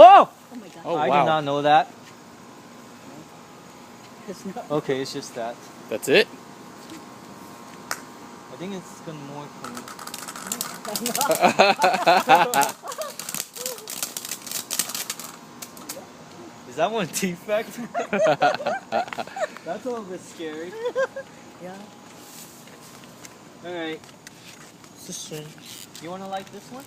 Oh! Oh my god. Oh, I wow. did not know that. It's not. Okay, it's just that. That's it? I think it's gonna more come. Is that one defect? That's a little bit scary. Yeah. Alright. You wanna like this one?